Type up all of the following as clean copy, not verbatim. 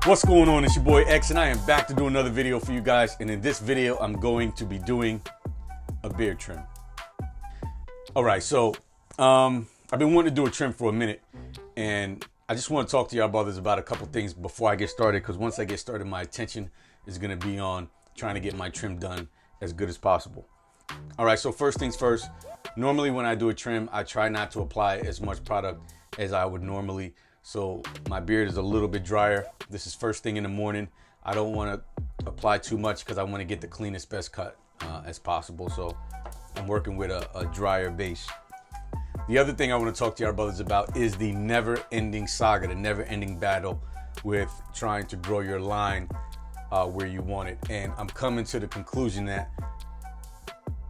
What's going on? It's your boy X, and I am back to do another video for you guys. And in this video, I'm going to be doing a beard trim. All right, so I've been wanting to do a trim for a minute, and I just want to talk to y'all brothers about a couple things before I get started, because once I get started, my attention is going to be on trying to get my trim done as good as possible. All right, so first things first, normally when I do a trim, I try not to apply as much product as I would normally. So my beard is a little bit drier. This is first thing in the morning. I don't want to apply too much because I want to get the cleanest, best cut as possible. So I'm working with a drier base. The other thing I want to talk to our brothers about is the never-ending saga, the never-ending battle with trying to grow your line where you want it. And I'm coming to the conclusion that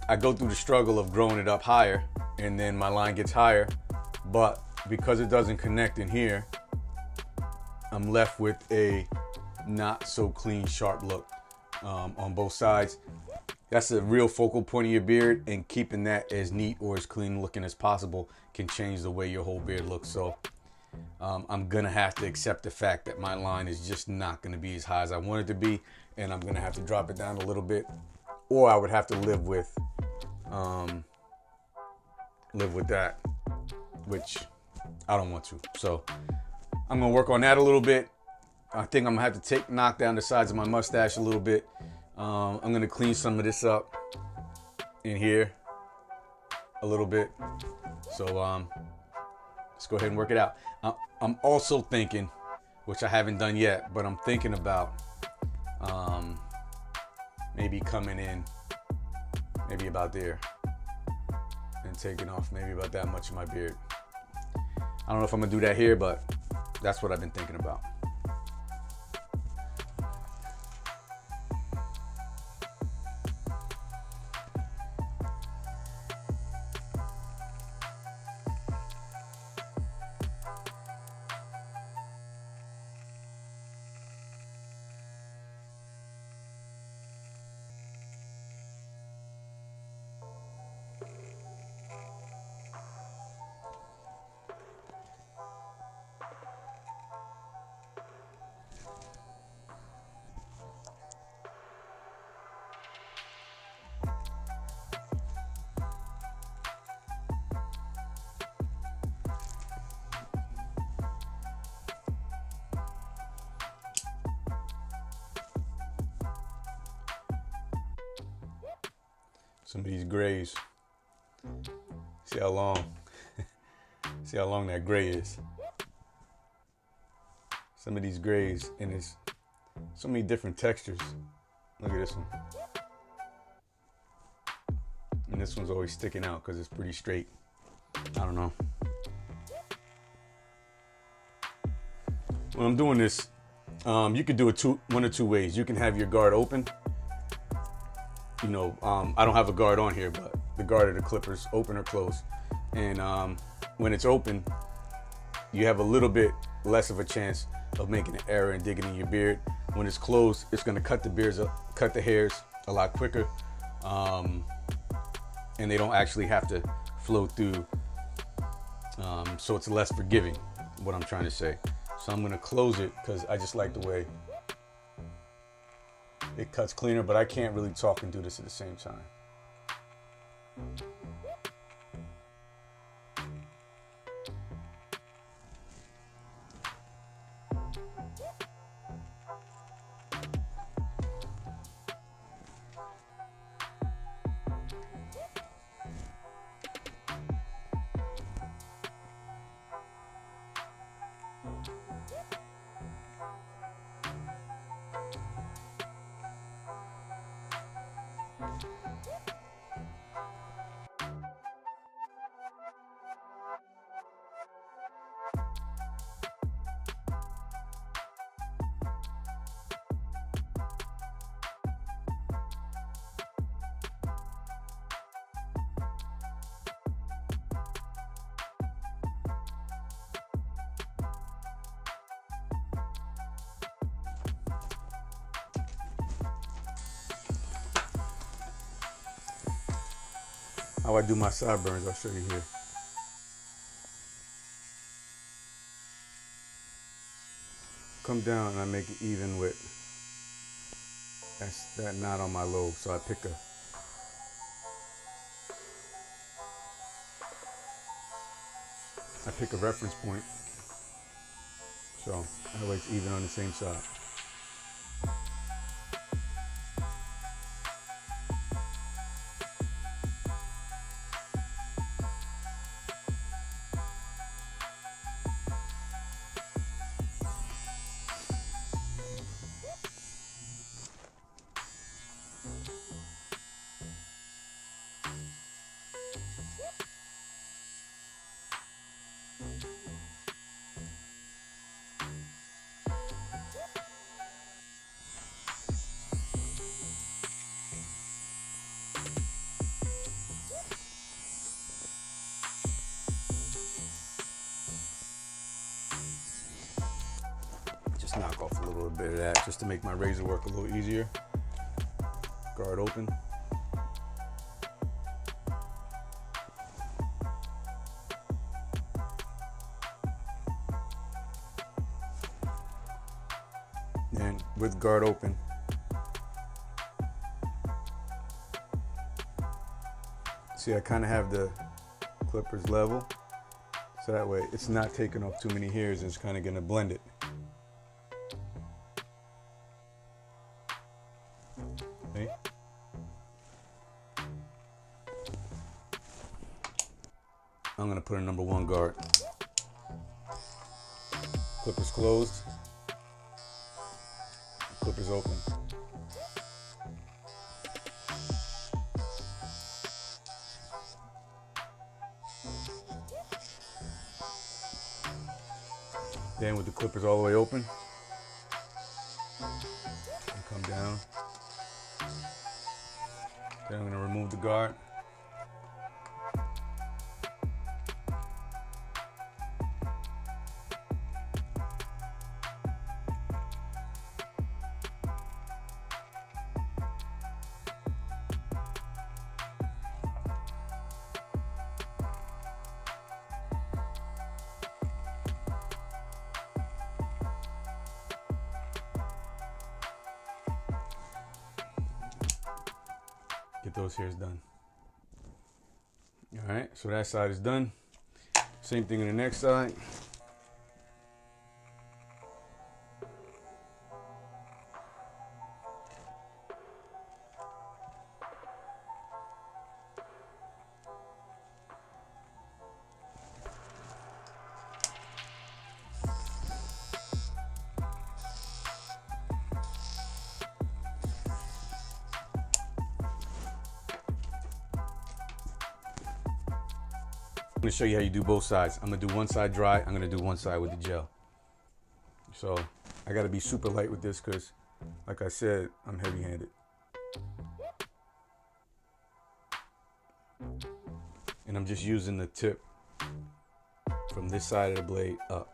I go through the struggle of growing it up higher, and then my line gets higher, but because it doesn't connect in here, I'm left with a not so clean, sharp look on both sides. That's a real focal point of your beard, and keeping that as neat or as clean looking as possible can change the way your whole beard looks. So I'm gonna have to accept the fact that my line is just not gonna be as high as I want it to be, and I'm gonna have to drop it down a little bit, or I would have to live with that, which I don't want to. So I'm gonna work on that a little bit. I think I'm gonna have to knock down the sides of my mustache a little bit. I'm gonna clean some of this up in here a little bit. So let's go ahead and work it out. I'm also thinking, which I haven't done yet, but I'm thinking about maybe coming in maybe about there and taking off maybe about that much of my beard. I don't know if I'm gonna do that here, but that's what I've been thinking about. Some of these grays. See how long that gray is. Some of these grays, and it's so many different textures. Look at this one. And this one's always sticking out because it's pretty straight. I don't know. When I'm doing this, you could do it one or two ways. You can have your guard open. You know, I don't have a guard on here, but the guard of the clippers, open or closed. And when it's open, you have a little bit less of a chance of making an error and digging in your beard. When it's closed, it's going to cut the hairs a lot quicker, and they don't actually have to flow through. So it's less forgiving, what I'm trying to say. So I'm going to close it because I just like the way it cuts cleaner, but I can't really talk and do this at the same time. How I do my sideburns, I'll show you here. come down and I make it even with that knot on my lobe. So I pick a reference point, so that way it's even on the same side. Just knock off a little bit of that just to make my razor work a little easier. Guard open. And with guard open, see, I kind of have the clippers level, so that way it's not taking off too many hairs. It's kind of going to blend it. Okay. I'm going to put a number 1 guard. Clippers closed. Clippers open. Then with the clippers all the way open, and come down. Then I'm going to remove the guard. Get those hairs done. All right, so that side is done. Same thing on the next side. I'm gonna show you how you do both sides. I'm gonna do one side dry. I'm gonna do one side with the gel. So I gotta be super light with this because, like I said, I'm heavy-handed. And I'm just using the tip from this side of the blade up.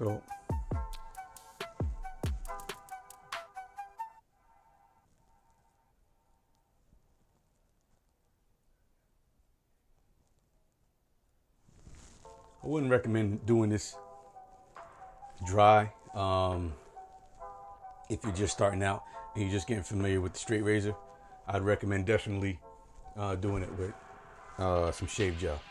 So I wouldn't recommend doing this dry. If you're just starting out and you're just getting familiar with the straight razor, I'd recommend definitely doing it with some shave gel.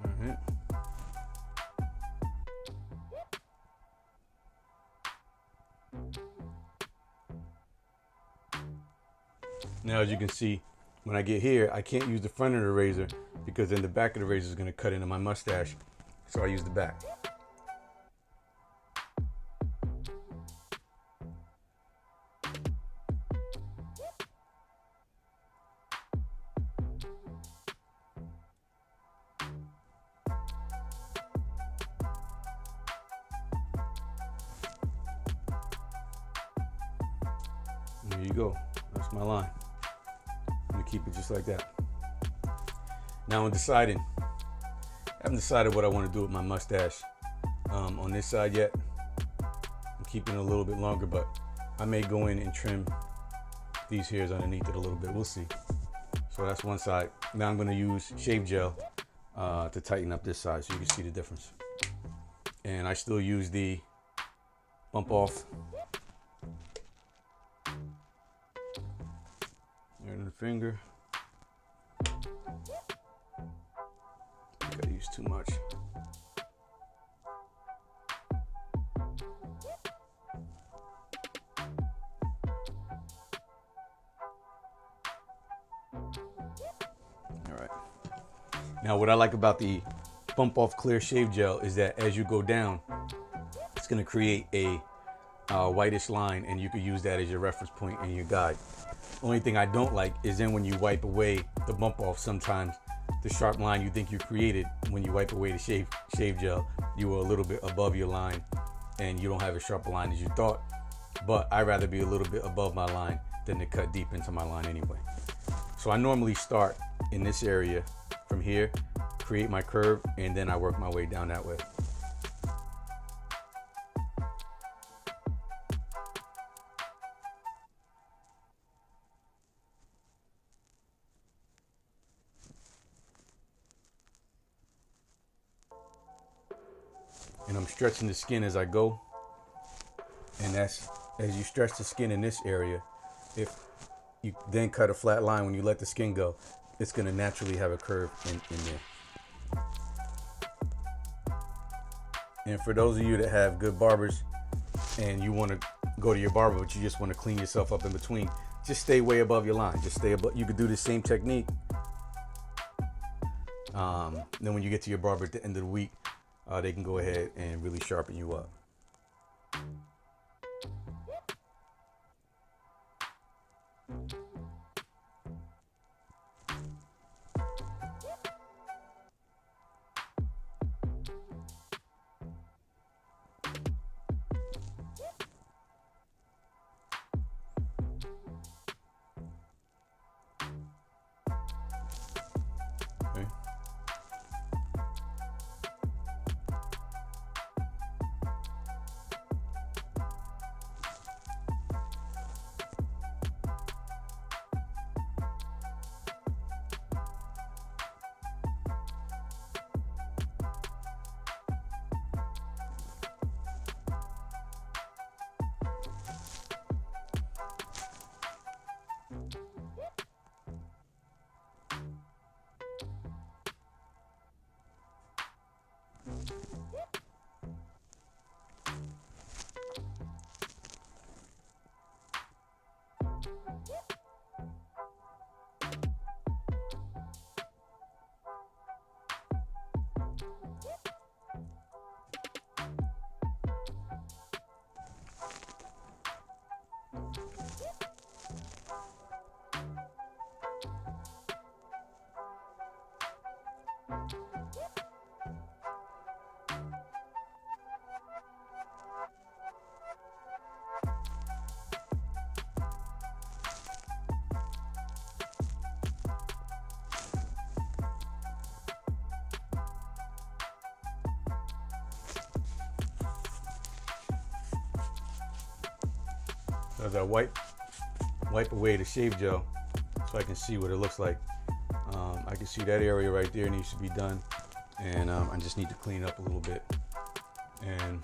All right. Now, as you can see, when I get here, I can't use the front of the razor because then the back of the razor is going to cut into my mustache. So I use the back. There you go. That's my line. I'm gonna keep it just like that. Now I'm deciding. I haven't decided what I want to do with my mustache on this side yet. I'm keeping it a little bit longer, but I may go in and trim these hairs underneath it a little bit. We'll see. So that's one side. Now I'm gonna use shave gel to tighten up this side so you can see the difference. And I still use the bump off. And the finger. I think I used too much. All right. Now, what I like about the bump off clear shave gel is that as you go down, it's going to create a whitish line, and you could use that as your reference point and your guide. Only thing I don't like is then when you wipe away the bump off, sometimes the sharp line you think you created when you wipe away the shave gel, you were a little bit above your line and you don't have as sharp a line as you thought. But I'd rather be a little bit above my line than to cut deep into my line anyway. So I normally start in this area from here, create my curve, and then I work my way down that way. And I'm stretching the skin as I go. And that's, as you stretch the skin in this area, if you then cut a flat line when you let the skin go, it's gonna naturally have a curve in there. And for those of you that have good barbers and you wanna go to your barber, but you just wanna clean yourself up in between, just stay way above your line. Just stay above. You could do the same technique. Then when you get to your barber at the end of the week, they can go ahead and really sharpen you up. Okay. as I wipe away the shave gel so I can see what it looks like. I can see that area right there needs to be done, and I just need to clean up a little bit. And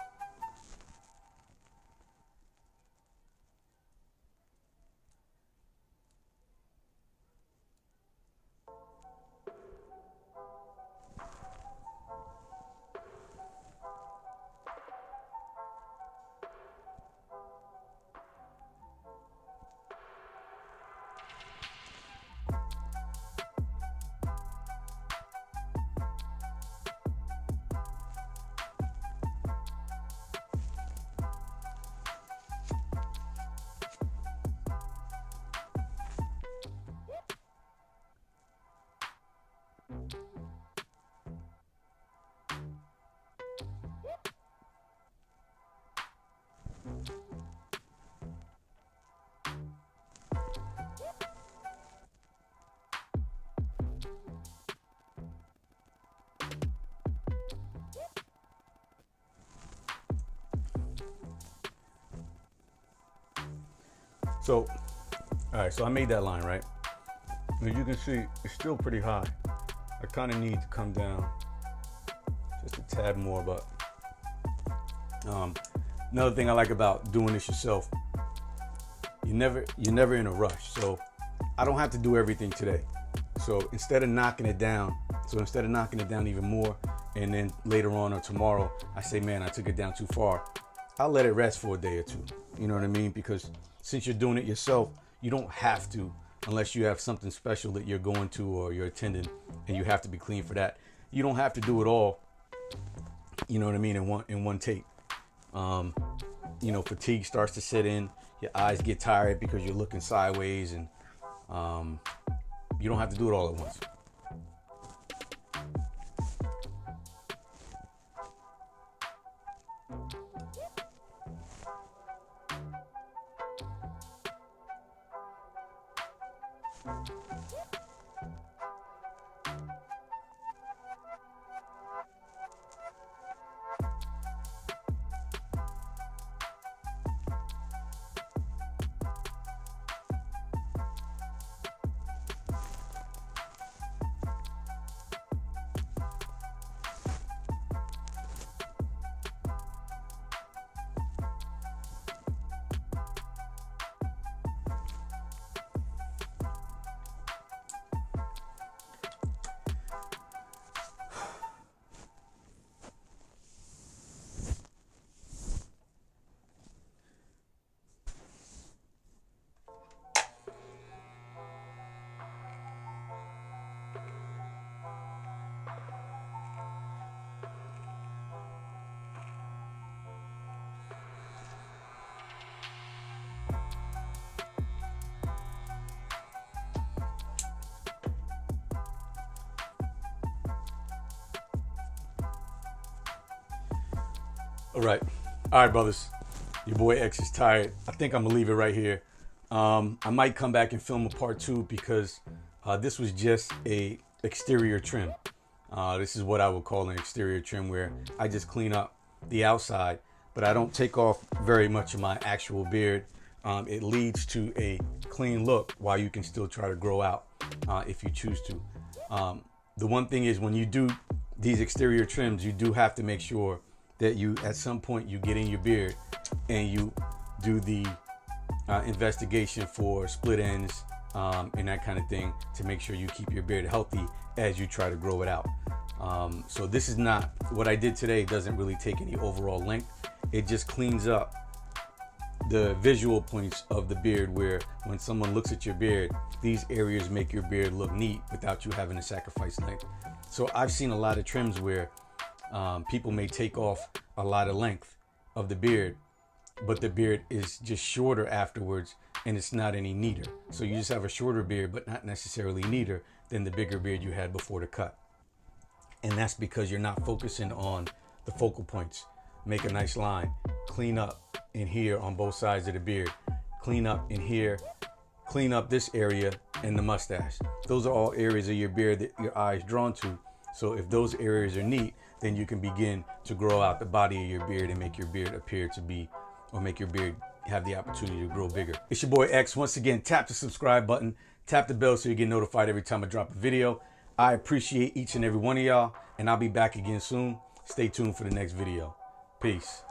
so, all right, so I made that line, right? As you can see, it's still pretty high. I kind of need to come down just a tad more, but another thing I like about doing this yourself, you're never in a rush. So I don't have to do everything today. So instead of knocking it down even more, and then later on or tomorrow, I say, man, I took it down too far, I'll let it rest for a day or two. You know what I mean? Because since you're doing it yourself, you don't have to, unless you have something special that you're going to or you're attending and you have to be clean for that. You don't have to do it all, you know what I mean, in one take. You know, fatigue starts to set in, your eyes get tired because you're looking sideways, and you don't have to do it all at once. All right, brothers. Your boy X is tired. I think I'm gonna leave it right here. I might come back and film a part 2 because this was just a exterior trim. This is what I would call an exterior trim, where I just clean up the outside, but I don't take off very much of my actual beard. It leads to a clean look while you can still try to grow out if you choose to. The one thing is, when you do these exterior trims, you do have to make sure that you, at some point, you get in your beard and you do the investigation for split ends and that kind of thing, to make sure you keep your beard healthy as you try to grow it out. So this is not, what I did today doesn't really take any overall length. It just cleans up the visual points of the beard, where when someone looks at your beard, these areas make your beard look neat without you having to sacrifice length. So I've seen a lot of trims where people may take off a lot of length of the beard, but the beard is just shorter afterwards and it's not any neater. So you just have a shorter beard, but not necessarily neater than the bigger beard you had before the cut. And that's because you're not focusing on the focal points. Make a nice line, clean up in here on both sides of the beard, clean up in here, clean up this area and the mustache. Those are all areas of your beard that your eye is drawn to. So if those areas are neat, then you can begin to grow out the body of your beard and make your beard appear to be, or make your beard have the opportunity to grow bigger. It's your boy X. Once again, tap the subscribe button, tap the bell so you get notified every time I drop a video. I appreciate each and every one of y'all, and I'll be back again soon. Stay tuned for the next video. Peace.